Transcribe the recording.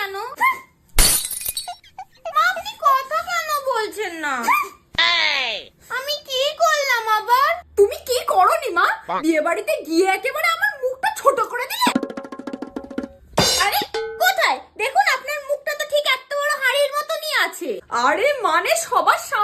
কেন? মা আপনি কথা কেন বলছেন না? আমি কি করলাম আবার? তুমি কি করনি মা? বিয়ে বাড়িতে গিয়ে একেবারে আমার মুখটা ছোট করে দিলে। আরে কোথায় দেখুন, আপনার মুখটা তো ঠিক এত বড় হাড়ির মতনই আছে। আরে মানে সবার সামনে